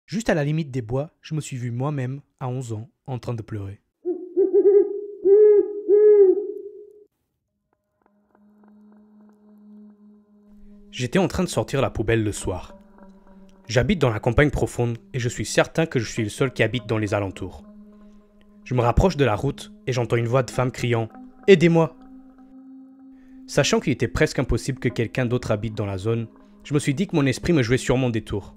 Juste à la limite des bois, je me suis vu moi-même, à 11 ans, en train de pleurer. J'étais en train de sortir la poubelle le soir. J'habite dans la campagne profonde et je suis certain que je suis le seul qui habite dans les alentours. Je me rapproche de la route et j'entends une voix de femme criant « Aidez-moi !» Sachant qu'il était presque impossible que quelqu'un d'autre habite dans la zone, je me suis dit que mon esprit me jouait sûrement des tours.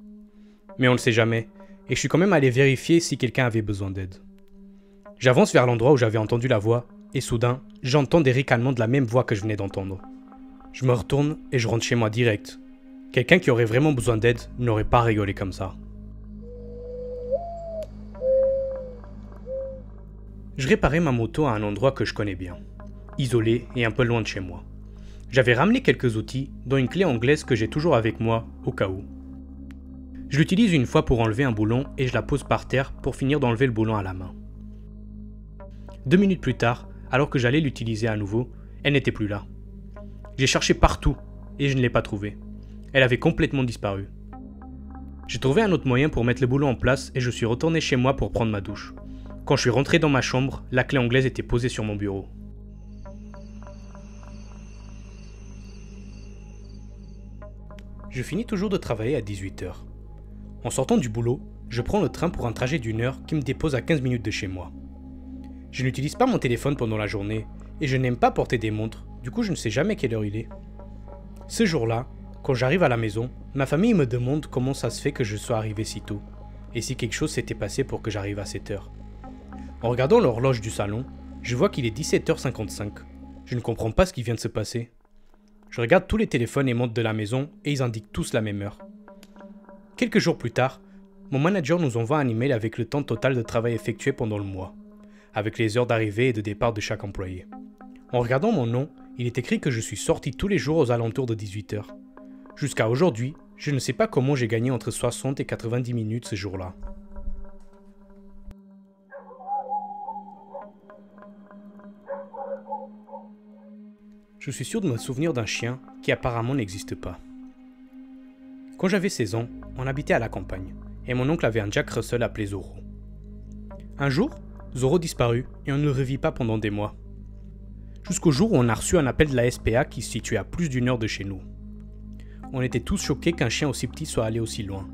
Mais on ne le sait jamais, et je suis quand même allé vérifier si quelqu'un avait besoin d'aide. J'avance vers l'endroit où j'avais entendu la voix, et soudain, j'entends des ricanements de la même voix que je venais d'entendre. Je me retourne et je rentre chez moi direct. Quelqu'un qui aurait vraiment besoin d'aide n'aurait pas rigolé comme ça. Je réparais ma moto à un endroit que je connais bien, isolé et un peu loin de chez moi. J'avais ramené quelques outils, dont une clé anglaise que j'ai toujours avec moi, au cas où. Je l'utilise une fois pour enlever un boulon et je la pose par terre pour finir d'enlever le boulon à la main. 2 minutes plus tard, alors que j'allais l'utiliser à nouveau, elle n'était plus là. J'ai cherché partout et je ne l'ai pas trouvée. Elle avait complètement disparu. J'ai trouvé un autre moyen pour mettre le boulon en place et je suis retourné chez moi pour prendre ma douche. Quand je suis rentré dans ma chambre, la clé anglaise était posée sur mon bureau. Je finis toujours de travailler à 18h. En sortant du boulot, je prends le train pour un trajet d'1 heure qui me dépose à 15 minutes de chez moi. Je n'utilise pas mon téléphone pendant la journée et je n'aime pas porter des montres, du coup je ne sais jamais quelle heure il est. Ce jour-là, quand j'arrive à la maison, ma famille me demande comment ça se fait que je sois arrivé si tôt, et si quelque chose s'était passé pour que j'arrive à cette heure. En regardant l'horloge du salon, je vois qu'il est 17h55. Je ne comprends pas ce qui vient de se passer. Je regarde tous les téléphones et montres de la maison et ils indiquent tous la même heure. Quelques jours plus tard, mon manager nous envoie un email avec le temps total de travail effectué pendant le mois, avec les heures d'arrivée et de départ de chaque employé. En regardant mon nom, il est écrit que je suis sorti tous les jours aux alentours de 18h. Jusqu'à aujourd'hui, je ne sais pas comment j'ai gagné entre 60 et 90 minutes ce jour-là. Je suis sûr de me souvenir d'un chien qui apparemment n'existe pas. Quand j'avais 16 ans, on habitait à la campagne, et mon oncle avait un Jack Russell appelé Zorro. Un jour, Zorro disparut et on ne le revit pas pendant des mois. Jusqu'au jour où on a reçu un appel de la SPA qui se situait à plus d'1 heure de chez nous. On était tous choqués qu'un chien aussi petit soit allé aussi loin.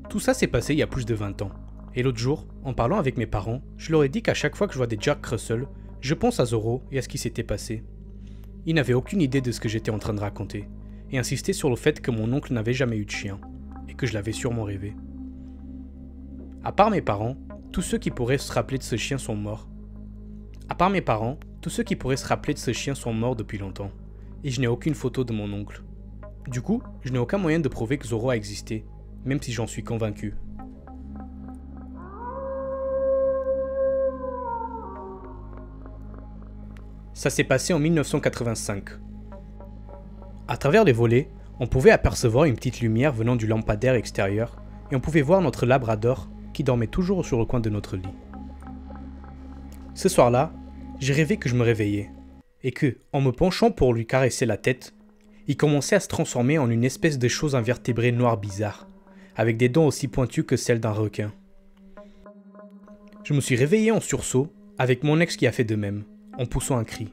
Tout ça s'est passé il y a plus de 20 ans, et l'autre jour, en parlant avec mes parents, je leur ai dit qu'à chaque fois que je vois des Jack Russell, je pense à Zorro et à ce qui s'était passé. Ils n'avaient aucune idée de ce que j'étais en train de raconter, et insistaient sur le fait que mon oncle n'avait jamais eu de chien, et que je l'avais sûrement rêvé. À part mes parents, tous ceux qui pourraient se rappeler de ce chien sont morts. Depuis longtemps, et je n'ai aucune photo de mon oncle. Du coup, je n'ai aucun moyen de prouver que Zorro a existé, même si j'en suis convaincu. Ça s'est passé en 1985. À travers les volets, on pouvait apercevoir une petite lumière venant du lampadaire extérieur et on pouvait voir notre labrador qui dormait toujours sur le coin de notre lit. Ce soir-là, j'ai rêvé que je me réveillais et que, en me penchant pour lui caresser la tête, il commençait à se transformer en une espèce de chose invertébrée noire bizarre, avec des dents aussi pointues que celles d'un requin. Je me suis réveillé en sursaut, avec mon ex qui a fait de même, en poussant un cri.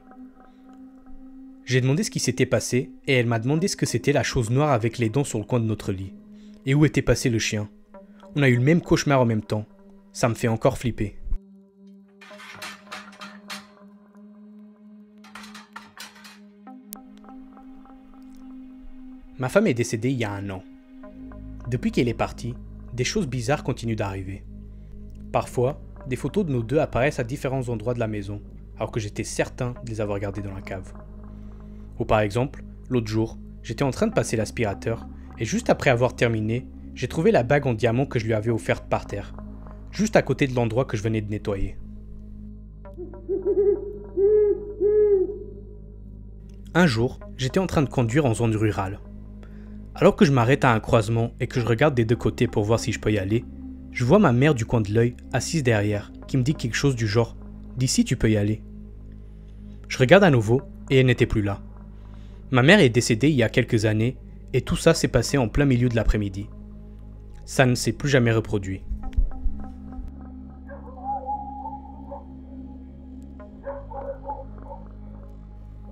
J'ai demandé ce qui s'était passé et elle m'a demandé ce que c'était la chose noire avec les dents sur le coin de notre lit. Et où était passé le chien. On a eu le même cauchemar en même temps. Ça me fait encore flipper. Ma femme est décédée il y a 1 an. Depuis qu'elle est partie, des choses bizarres continuent d'arriver. Parfois, des photos de nous deux apparaissent à différents endroits de la maison, alors que j'étais certain de les avoir gardées dans la cave. Ou par exemple, l'autre jour, j'étais en train de passer l'aspirateur, et juste après avoir terminé, j'ai trouvé la bague en diamant que je lui avais offerte par terre, juste à côté de l'endroit que je venais de nettoyer. Un jour, j'étais en train de conduire en zone rurale. Alors que je m'arrête à un croisement et que je regarde des deux côtés pour voir si je peux y aller, je vois ma mère du coin de l'œil, assise derrière, qui me dit quelque chose du genre « D'ici tu peux y aller ». Je regarde à nouveau et elle n'était plus là. Ma mère est décédée il y a quelques années et tout ça s'est passé en plein milieu de l'après-midi. Ça ne s'est plus jamais reproduit.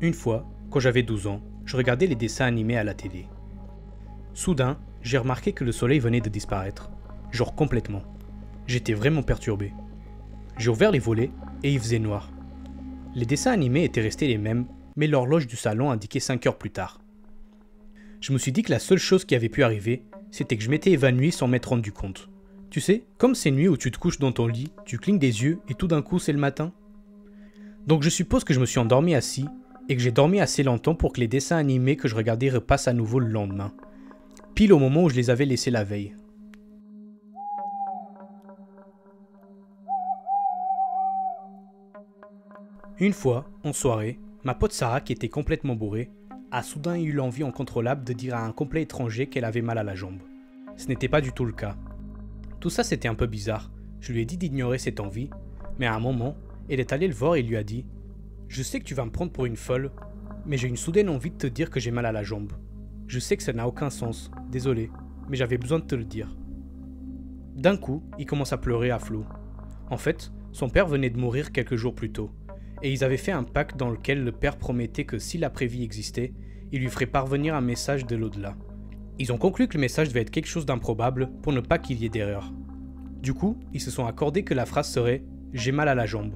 Une fois, quand j'avais 12 ans, je regardais les dessins animés à la télé. Soudain, j'ai remarqué que le soleil venait de disparaître. Genre complètement. J'étais vraiment perturbé. J'ai ouvert les volets et il faisait noir. Les dessins animés étaient restés les mêmes, mais l'horloge du salon indiquait 5 heures plus tard. Je me suis dit que la seule chose qui avait pu arriver, c'était que je m'étais évanoui sans m'être rendu compte. Tu sais, comme ces nuits où tu te couches dans ton lit, tu clignes des yeux et tout d'un coup c'est le matin. Donc je suppose que je me suis endormi assis et que j'ai dormi assez longtemps pour que les dessins animés que je regardais repassent à nouveau le lendemain. Pile au moment où je les avais laissés la veille. Une fois, en soirée, ma pote Sarah, qui était complètement bourrée, a soudain eu l'envie incontrôlable de dire à un complet étranger qu'elle avait mal à la jambe. Ce n'était pas du tout le cas. Tout ça c'était un peu bizarre, je lui ai dit d'ignorer cette envie, mais à un moment, elle est allée le voir et lui a dit « Je sais que tu vas me prendre pour une folle, mais j'ai une soudaine envie de te dire que j'ai mal à la jambe. Je sais que ça n'a aucun sens, désolé, mais j'avais besoin de te le dire. » D'un coup, il commence à pleurer à flots. En fait, son père venait de mourir quelques jours plus tôt, et ils avaient fait un pacte dans lequel le père promettait que si l'après-vie existait, il lui ferait parvenir un message de l'au-delà. Ils ont conclu que le message devait être quelque chose d'improbable pour ne pas qu'il y ait d'erreur. Du coup, ils se sont accordés que la phrase serait « J'ai mal à la jambe ».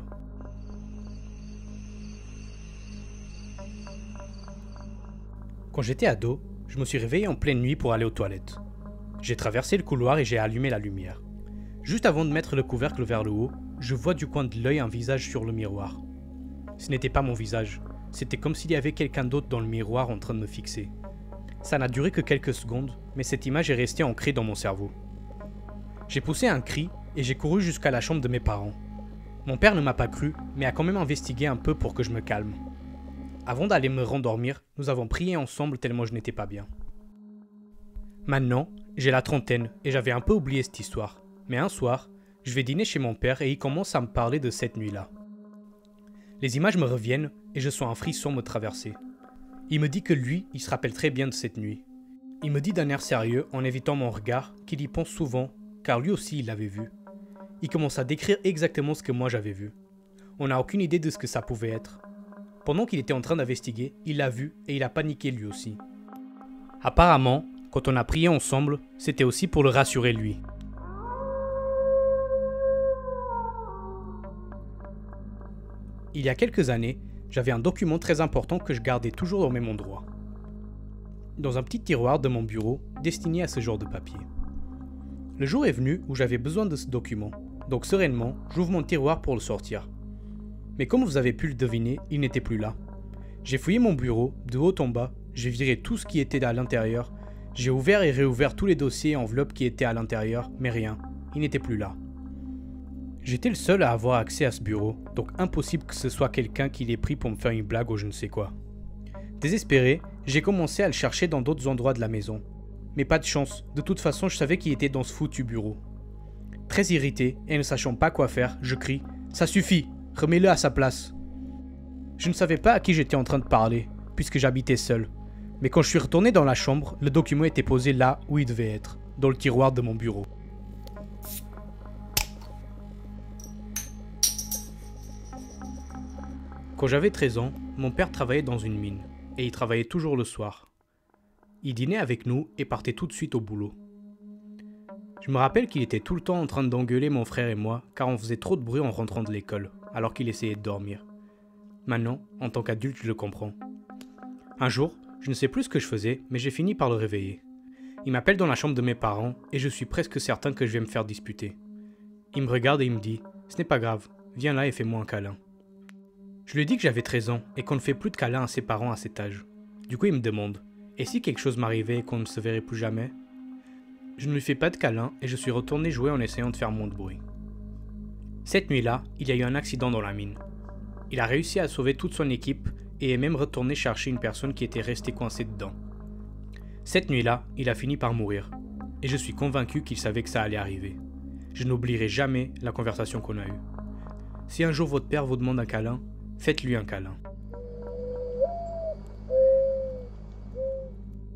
Quand j'étais ado, je me suis réveillé en pleine nuit pour aller aux toilettes. J'ai traversé le couloir et j'ai allumé la lumière. Juste avant de mettre le couvercle vers le haut, je vois du coin de l'œil un visage sur le miroir. Ce n'était pas mon visage, c'était comme s'il y avait quelqu'un d'autre dans le miroir en train de me fixer. Ça n'a duré que quelques secondes, mais cette image est restée ancrée dans mon cerveau. J'ai poussé un cri et j'ai couru jusqu'à la chambre de mes parents. Mon père ne m'a pas cru, mais a quand même investigué un peu pour que je me calme. Avant d'aller me rendormir, nous avons prié ensemble tellement je n'étais pas bien. Maintenant, j'ai la trentaine et j'avais un peu oublié cette histoire. Mais un soir, je vais dîner chez mon père et il commence à me parler de cette nuit-là. Les images me reviennent et je sens un frisson me traverser. Il me dit que lui, il se rappelle très bien de cette nuit. Il me dit d'un air sérieux, en évitant mon regard, qu'il y pense souvent, car lui aussi il l'avait vu. Il commence à décrire exactement ce que moi j'avais vu. On n'a aucune idée de ce que ça pouvait être. Pendant qu'il était en train d'investiguer, il l'a vu et il a paniqué lui aussi. Apparemment, quand on a prié ensemble, c'était aussi pour le rassurer lui. Il y a quelques années, j'avais un document très important que je gardais toujours au même endroit. Dans un petit tiroir de mon bureau destiné à ce genre de papier. Le jour est venu où j'avais besoin de ce document, donc sereinement, j'ouvre mon tiroir pour le sortir. Mais comme vous avez pu le deviner, il n'était plus là. J'ai fouillé mon bureau, de haut en bas, j'ai viré tout ce qui était à l'intérieur, j'ai ouvert et réouvert tous les dossiers et enveloppes qui étaient à l'intérieur, mais rien, il n'était plus là. J'étais le seul à avoir accès à ce bureau, donc impossible que ce soit quelqu'un qui l'ait pris pour me faire une blague ou je ne sais quoi. Désespéré, j'ai commencé à le chercher dans d'autres endroits de la maison. Mais pas de chance, de toute façon je savais qu'il était dans ce foutu bureau. Très irrité et ne sachant pas quoi faire, je crie « Ça suffit, remets-le à sa place !» Je ne savais pas à qui j'étais en train de parler, puisque j'habitais seul. Mais quand je suis retourné dans la chambre, le document était posé là où il devait être, dans le tiroir de mon bureau. Quand j'avais 13 ans, mon père travaillait dans une mine, et il travaillait toujours le soir. Il dînait avec nous et partait tout de suite au boulot. Je me rappelle qu'il était tout le temps en train d'engueuler mon frère et moi, car on faisait trop de bruit en rentrant de l'école, alors qu'il essayait de dormir. Maintenant, en tant qu'adulte, je le comprends. Un jour, je ne sais plus ce que je faisais, mais j'ai fini par le réveiller. Il m'appelle dans la chambre de mes parents, et je suis presque certain que je vais me faire disputer. Il me regarde et il me dit « Ce n'est pas grave, viens là et fais-moi un câlin ». Je lui dis que j'avais 13 ans et qu'on ne fait plus de câlins à ses parents à cet âge. Du coup, il me demande « Et si quelque chose m'arrivait et qu'on ne se verrait plus jamais ?» Je ne lui fais pas de câlin et je suis retourné jouer en essayant de faire moins de bruit. Cette nuit-là, il y a eu un accident dans la mine. Il a réussi à sauver toute son équipe et est même retourné chercher une personne qui était restée coincée dedans. Cette nuit-là, il a fini par mourir. Et je suis convaincu qu'il savait que ça allait arriver. Je n'oublierai jamais la conversation qu'on a eue. Si un jour votre père vous demande un câlin, faites-lui un câlin.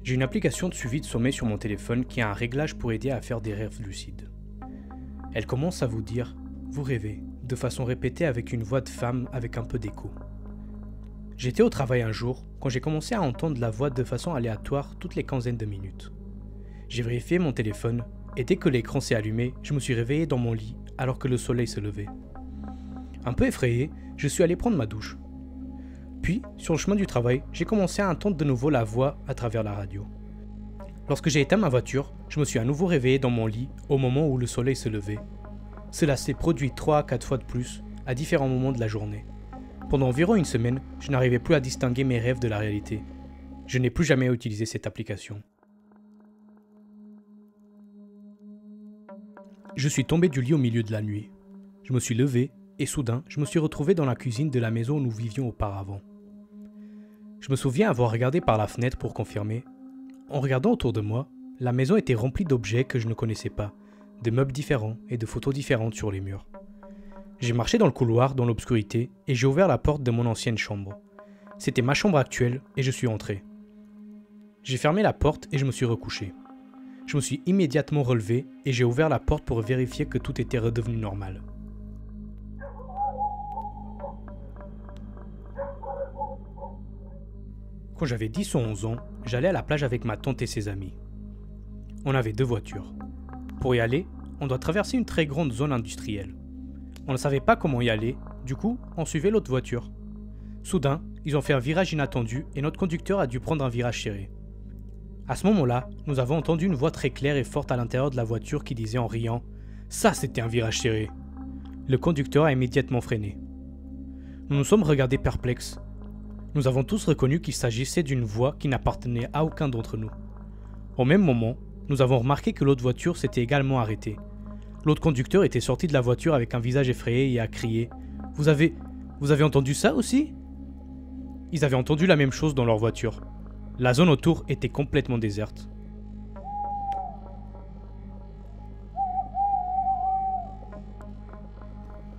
J'ai une application de suivi de sommeil sur mon téléphone qui a un réglage pour aider à faire des rêves lucides. Elle commence à vous dire « Vous rêvez » de façon répétée avec une voix de femme avec un peu d'écho. J'étais au travail un jour quand j'ai commencé à entendre la voix de façon aléatoire toutes les quinzaines de minutes. J'ai vérifié mon téléphone et dès que l'écran s'est allumé, je me suis réveillé dans mon lit alors que le soleil se levait. Un peu effrayé, je suis allé prendre ma douche. Puis, sur le chemin du travail, j'ai commencé à entendre de nouveau la voix à travers la radio. Lorsque j'ai éteint ma voiture, je me suis à nouveau réveillé dans mon lit au moment où le soleil se levait. Cela s'est produit 3 à 4 fois de plus à différents moments de la journée. Pendant environ une semaine, je n'arrivais plus à distinguer mes rêves de la réalité. Je n'ai plus jamais utilisé cette application. Je suis tombé du lit au milieu de la nuit. Je me suis levé et soudain, je me suis retrouvé dans la cuisine de la maison où nous vivions auparavant. Je me souviens avoir regardé par la fenêtre pour confirmer. En regardant autour de moi, la maison était remplie d'objets que je ne connaissais pas, de meubles différents et de photos différentes sur les murs. J'ai marché dans le couloir, dans l'obscurité, et j'ai ouvert la porte de mon ancienne chambre. C'était ma chambre actuelle et je suis entré. J'ai fermé la porte et je me suis recouché. Je me suis immédiatement relevé et j'ai ouvert la porte pour vérifier que tout était redevenu normal. Quand j'avais 10 ou 11 ans, j'allais à la plage avec ma tante et ses amis. On avait 2 voitures. Pour y aller, on doit traverser une très grande zone industrielle. On ne savait pas comment y aller, du coup, on suivait l'autre voiture. Soudain, ils ont fait un virage inattendu et notre conducteur a dû prendre un virage serré. À ce moment-là, nous avons entendu une voix très claire et forte à l'intérieur de la voiture qui disait en riant « Ça, c'était un virage serré !» Le conducteur a immédiatement freiné. Nous nous sommes regardés perplexes. Nous avons tous reconnu qu'il s'agissait d'une voix qui n'appartenait à aucun d'entre nous. Au même moment, nous avons remarqué que l'autre voiture s'était également arrêtée. L'autre conducteur était sorti de la voiture avec un visage effrayé et a crié « Vous avez entendu ça aussi ?» Ils avaient entendu la même chose dans leur voiture. La zone autour était complètement déserte.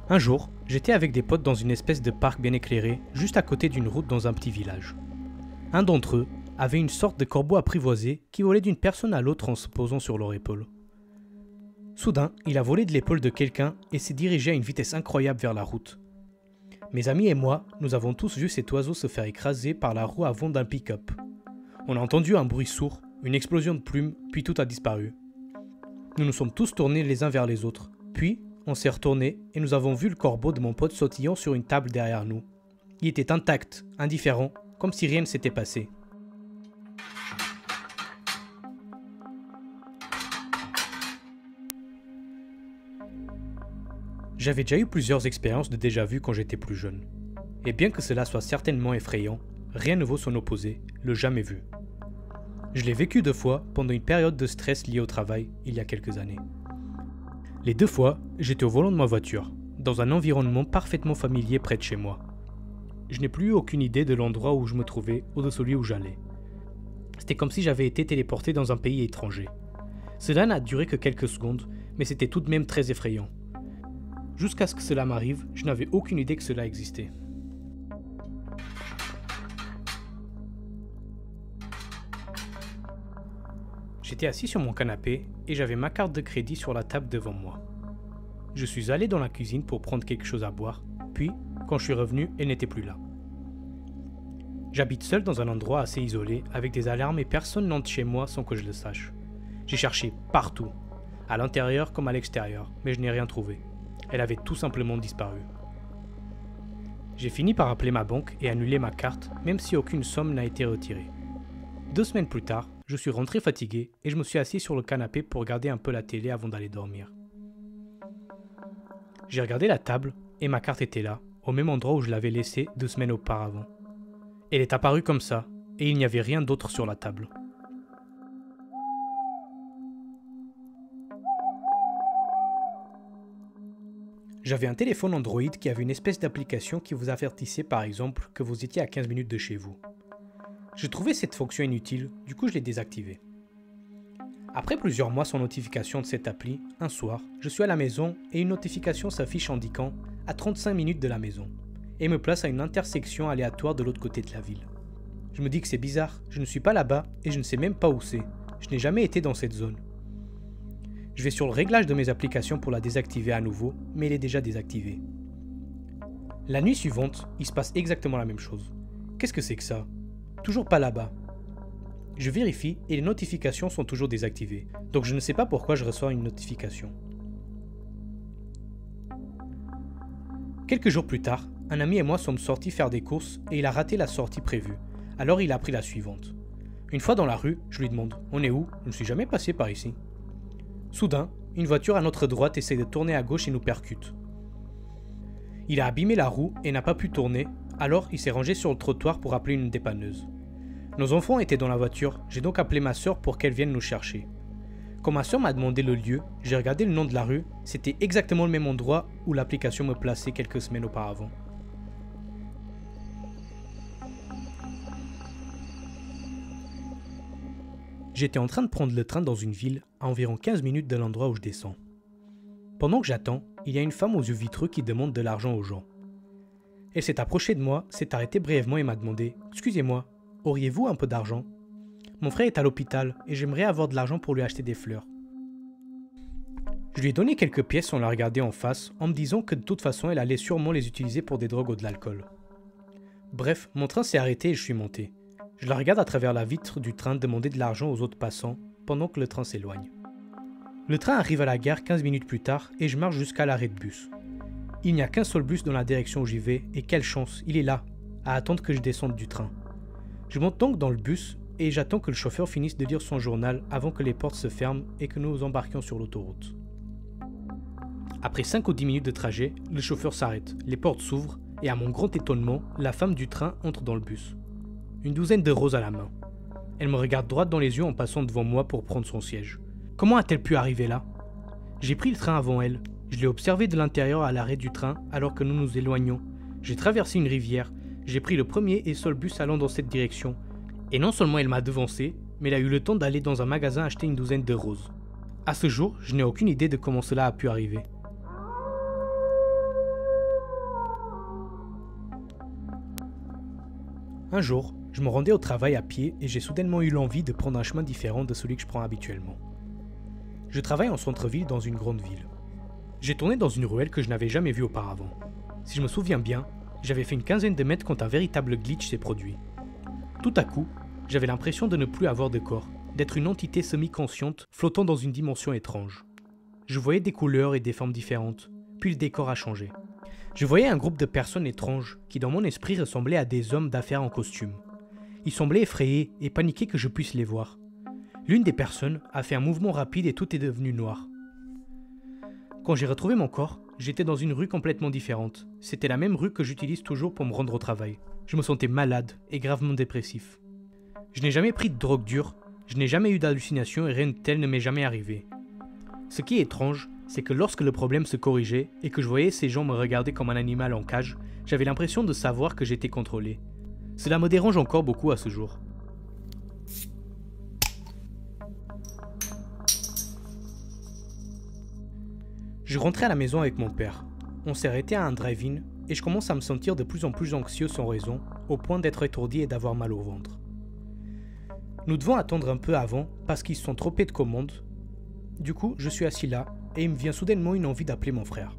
Un jour, j'étais avec des potes dans une espèce de parc bien éclairé, juste à côté d'une route dans un petit village. Un d'entre eux avait une sorte de corbeau apprivoisé qui volait d'une personne à l'autre en se posant sur leur épaule. Soudain, il a volé de l'épaule de quelqu'un et s'est dirigé à une vitesse incroyable vers la route. Mes amis et moi, nous avons tous vu cet oiseau se faire écraser par la roue avant d'un pick-up. On a entendu un bruit sourd, une explosion de plumes, puis tout a disparu. Nous nous sommes tous tournés les uns vers les autres, puis on s'est retournés et nous avons vu le corbeau de mon pote sautillant sur une table derrière nous. Il était intact, indifférent, comme si rien ne s'était passé. J'avais déjà eu plusieurs expériences de déjà-vu quand j'étais plus jeune. Et bien que cela soit certainement effrayant, rien ne vaut son opposé, le jamais vu. Je l'ai vécu 2 fois pendant une période de stress liée au travail, il y a quelques années. Les 2 fois, j'étais au volant de ma voiture, dans un environnement parfaitement familier près de chez moi. Je n'ai plus eu aucune idée de l'endroit où je me trouvais ou de celui où j'allais. C'était comme si j'avais été téléporté dans un pays étranger. Cela n'a duré que quelques secondes, mais c'était tout de même très effrayant. Jusqu'à ce que cela m'arrive, je n'avais aucune idée que cela existait. J'étais assis sur mon canapé et j'avais ma carte de crédit sur la table devant moi. Je suis allé dans la cuisine pour prendre quelque chose à boire, puis, quand je suis revenu, elle n'était plus là. J'habite seul dans un endroit assez isolé, avec des alarmes et personne n'entre chez moi sans que je le sache. J'ai cherché partout, à l'intérieur comme à l'extérieur, mais je n'ai rien trouvé. Elle avait tout simplement disparu. J'ai fini par appeler ma banque et annuler ma carte, même si aucune somme n'a été retirée. 2 semaines plus tard, je suis rentré fatigué et je me suis assis sur le canapé pour regarder un peu la télé avant d'aller dormir. J'ai regardé la table et ma carte était là, au même endroit où je l'avais laissée 2 semaines auparavant. Elle est apparue comme ça et il n'y avait rien d'autre sur la table. J'avais un téléphone Android qui avait une espèce d'application qui vous avertissait par exemple que vous étiez à 15 minutes de chez vous. Je trouvais cette fonction inutile, du coup je l'ai désactivée. Après plusieurs mois sans notification de cette appli, un soir, je suis à la maison et une notification s'affiche indiquant « à 35 minutes de la maison » et me place à une intersection aléatoire de l'autre côté de la ville. Je me dis que c'est bizarre, je ne suis pas là-bas et je ne sais même pas où c'est. Je n'ai jamais été dans cette zone. Je vais sur le réglage de mes applications pour la désactiver à nouveau, mais elle est déjà désactivée. La nuit suivante, il se passe exactement la même chose. Qu'est-ce que c'est que ça? Toujours pas là-bas. Je vérifie et les notifications sont toujours désactivées, donc je ne sais pas pourquoi je reçois une notification. Quelques jours plus tard, un ami et moi sommes sortis faire des courses et il a raté la sortie prévue, alors il a pris la suivante. Une fois dans la rue, je lui demande « On est où? Je ne suis jamais passé par ici. » Soudain, une voiture à notre droite essaie de tourner à gauche et nous percute. Il a abîmé la roue et n'a pas pu tourner, alors il s'est rangé sur le trottoir pour appeler une dépanneuse. Nos enfants étaient dans la voiture, j'ai donc appelé ma soeur pour qu'elle vienne nous chercher. Quand ma soeur m'a demandé le lieu, j'ai regardé le nom de la rue, c'était exactement le même endroit où l'application me plaçait quelques semaines auparavant. J'étais en train de prendre le train dans une ville, à environ 15 minutes de l'endroit où je descends. Pendant que j'attends, il y a une femme aux yeux vitreux qui demande de l'argent aux gens. Elle s'est approchée de moi, s'est arrêtée brièvement et m'a demandé « Excusez-moi, auriez-vous un peu d'argent? Mon frère est à l'hôpital et j'aimerais avoir de l'argent pour lui acheter des fleurs. » Je lui ai donné quelques pièces sans la regarder en face, en me disant que de toute façon elle allait sûrement les utiliser pour des drogues ou de l'alcool. Bref, mon train s'est arrêté et je suis monté. Je la regarde à travers la vitre du train demander de l'argent aux autres passants, pendant que le train s'éloigne. Le train arrive à la gare 15 minutes plus tard et je marche jusqu'à l'arrêt de bus. Il n'y a qu'un seul bus dans la direction où j'y vais et quelle chance, il est là, à attendre que je descende du train. Je monte donc dans le bus et j'attends que le chauffeur finisse de lire son journal avant que les portes se ferment et que nous embarquions sur l'autoroute. Après 5 ou 10 minutes de trajet, le chauffeur s'arrête, les portes s'ouvrent et à mon grand étonnement, la femme du train entre dans le bus. Une douzaine de roses à la main. Elle me regarde droit dans les yeux en passant devant moi pour prendre son siège. Comment a-t-elle pu arriver là? J'ai pris le train avant elle. Je l'ai observée de l'intérieur à l'arrêt du train alors que nous nous éloignions. J'ai traversé une rivière. J'ai pris le premier et seul bus allant dans cette direction. Et non seulement elle m'a devancé, mais elle a eu le temps d'aller dans un magasin acheter une douzaine de roses. À ce jour, je n'ai aucune idée de comment cela a pu arriver. Un jour, je me rendais au travail à pied et j'ai soudainement eu l'envie de prendre un chemin différent de celui que je prends habituellement. Je travaille en centre-ville dans une grande ville. J'ai tourné dans une ruelle que je n'avais jamais vue auparavant. Si je me souviens bien, j'avais fait une quinzaine de mètres quand un véritable glitch s'est produit. Tout à coup, j'avais l'impression de ne plus avoir de corps, d'être une entité semi-consciente flottant dans une dimension étrange. Je voyais des couleurs et des formes différentes, puis le décor a changé. Je voyais un groupe de personnes étranges qui dans mon esprit ressemblaient à des hommes d'affaires en costume. Ils semblaient effrayés et paniqués que je puisse les voir. L'une des personnes a fait un mouvement rapide et tout est devenu noir. Quand j'ai retrouvé mon corps, j'étais dans une rue complètement différente. C'était la même rue que j'utilise toujours pour me rendre au travail. Je me sentais malade et gravement dépressif. Je n'ai jamais pris de drogue dure, je n'ai jamais eu d'hallucinations et rien de tel ne m'est jamais arrivé. Ce qui est étrange, c'est que lorsque le problème se corrigeait et que je voyais ces gens me regarder comme un animal en cage, j'avais l'impression de savoir que j'étais contrôlé. Cela me dérange encore beaucoup à ce jour. Je rentrais à la maison avec mon père. On s'est arrêté à un drive-in et je commence à me sentir de plus en plus anxieux sans raison, au point d'être étourdi et d'avoir mal au ventre. Nous devons attendre un peu avant parce qu'ils sont trop peu de commandes. Du coup, je suis assis là et il me vient soudainement une envie d'appeler mon frère.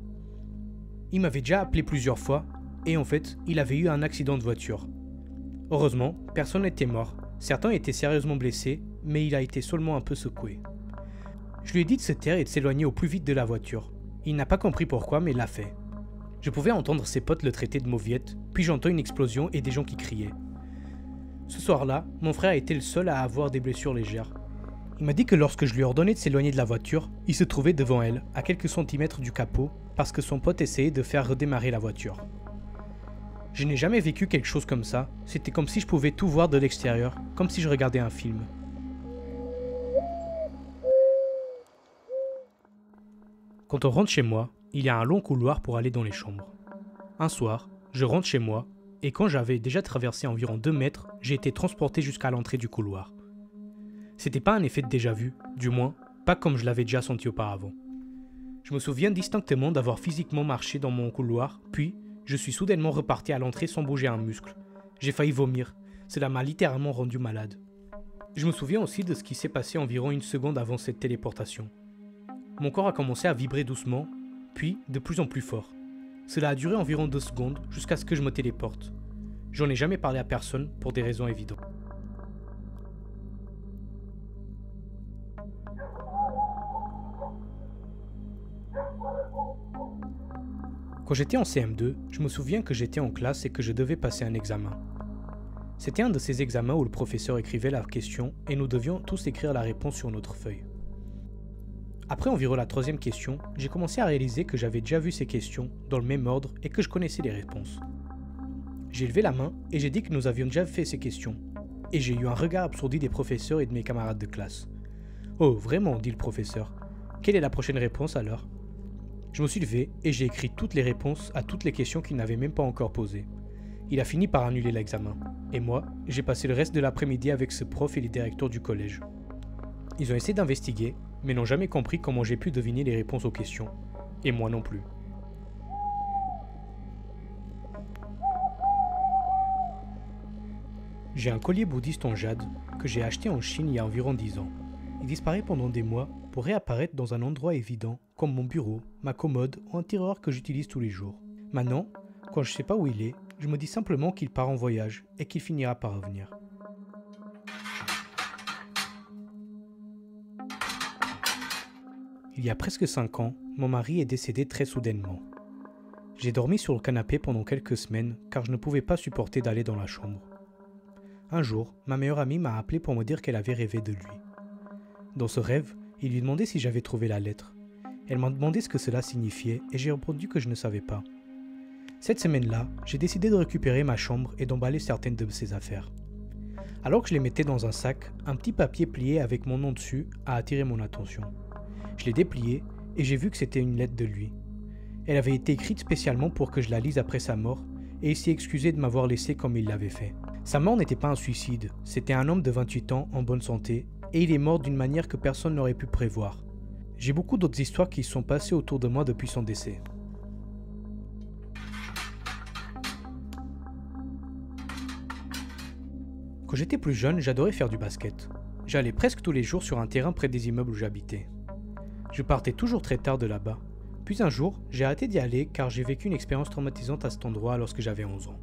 Il m'avait déjà appelé plusieurs fois et en fait, il avait eu un accident de voiture. Heureusement, personne n'était mort. Certains étaient sérieusement blessés, mais il a été seulement un peu secoué. Je lui ai dit de se taire et de s'éloigner au plus vite de la voiture. Il n'a pas compris pourquoi, mais l'a fait. Je pouvais entendre ses potes le traiter de mauviette, puis j'entends une explosion et des gens qui criaient. Ce soir-là, mon frère était le seul à avoir des blessures légères. Il m'a dit que lorsque je lui ordonnais de s'éloigner de la voiture, il se trouvait devant elle, à quelques centimètres du capot, parce que son pote essayait de faire redémarrer la voiture. Je n'ai jamais vécu quelque chose comme ça, c'était comme si je pouvais tout voir de l'extérieur, comme si je regardais un film. Quand on rentre chez moi, il y a un long couloir pour aller dans les chambres. Un soir, je rentre chez moi, et quand j'avais déjà traversé environ 2 mètres, j'ai été transporté jusqu'à l'entrée du couloir. C'était pas un effet de déjà-vu, du moins, pas comme je l'avais déjà senti auparavant. Je me souviens distinctement d'avoir physiquement marché dans mon couloir, puis je suis soudainement reparti à l'entrée sans bouger un muscle. J'ai failli vomir. Cela m'a littéralement rendu malade. Je me souviens aussi de ce qui s'est passé environ une seconde avant cette téléportation. Mon corps a commencé à vibrer doucement, puis de plus en plus fort. Cela a duré environ 2 secondes jusqu'à ce que je me téléporte. J'en ai jamais parlé à personne pour des raisons évidentes. Quand j'étais en CM2, je me souviens que j'étais en classe et que je devais passer un examen. C'était un de ces examens où le professeur écrivait la question et nous devions tous écrire la réponse sur notre feuille. Après environ la 3e question, j'ai commencé à réaliser que j'avais déjà vu ces questions dans le même ordre et que je connaissais les réponses. J'ai levé la main et j'ai dit que nous avions déjà fait ces questions. Et j'ai eu un regard absourdi des professeurs et de mes camarades de classe. « Oh, vraiment ?» dit le professeur. « Quelle est la prochaine réponse alors ?» Je me suis levé et j'ai écrit toutes les réponses à toutes les questions qu'il n'avait même pas encore posées. Il a fini par annuler l'examen. Et moi, j'ai passé le reste de l'après-midi avec ce prof et les directeurs du collège. Ils ont essayé d'investiguer, mais n'ont jamais compris comment j'ai pu deviner les réponses aux questions. Et moi non plus. J'ai un collier bouddhiste en jade que j'ai acheté en Chine il y a environ 10 ans. Il disparaît pendant des mois pour réapparaître dans un endroit évident comme mon bureau, ma commode ou un tiroir que j'utilise tous les jours. Maintenant, quand je sais pas où il est, je me dis simplement qu'il part en voyage et qu'il finira par revenir. Il y a presque 5 ans, mon mari est décédé très soudainement. J'ai dormi sur le canapé pendant quelques semaines car je ne pouvais pas supporter d'aller dans la chambre. Un jour, ma meilleure amie m'a appelé pour me dire qu'elle avait rêvé de lui. Dans ce rêve, il lui demandait si j'avais trouvé la lettre. Elle m'a demandé ce que cela signifiait et j'ai répondu que je ne savais pas. Cette semaine-là, j'ai décidé de récupérer ma chambre et d'emballer certaines de ses affaires. Alors que je les mettais dans un sac, un petit papier plié avec mon nom dessus a attiré mon attention. Je l'ai déplié et j'ai vu que c'était une lettre de lui. Elle avait été écrite spécialement pour que je la lise après sa mort et il s'est excusé de m'avoir laissé comme il l'avait fait. Sa mort n'était pas un suicide, c'était un homme de 28 ans en bonne santé et il est mort d'une manière que personne n'aurait pu prévoir. J'ai beaucoup d'autres histoires qui se sont passées autour de moi depuis son décès. Quand j'étais plus jeune, j'adorais faire du basket. J'allais presque tous les jours sur un terrain près des immeubles où j'habitais. Je partais toujours très tard de là-bas. Puis un jour, j'ai arrêté d'y aller car j'ai vécu une expérience traumatisante à cet endroit lorsque j'avais 11 ans.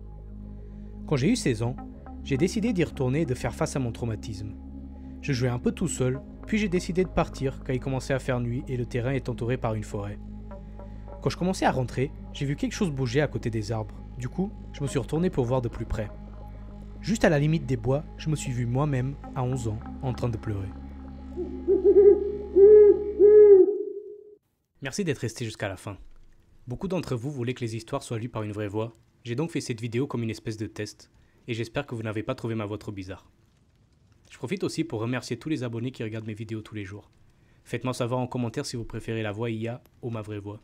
Quand j'ai eu 16 ans, j'ai décidé d'y retourner et de faire face à mon traumatisme. Je jouais un peu tout seul, puis j'ai décidé de partir car il commençait à faire nuit et le terrain est entouré par une forêt. Quand je commençais à rentrer, j'ai vu quelque chose bouger à côté des arbres. Du coup, je me suis retourné pour voir de plus près. Juste à la limite des bois, je me suis vu moi-même, à 11 ans, en train de pleurer. Merci d'être resté jusqu'à la fin. Beaucoup d'entre vous voulaient que les histoires soient lues par une vraie voix. J'ai donc fait cette vidéo comme une espèce de test, et j'espère que vous n'avez pas trouvé ma voix trop bizarre. Je profite aussi pour remercier tous les abonnés qui regardent mes vidéos tous les jours. Faites-moi savoir en commentaire si vous préférez la voix IA ou ma vraie voix.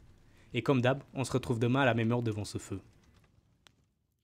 Et comme d'hab, on se retrouve demain à la même heure devant ce feu.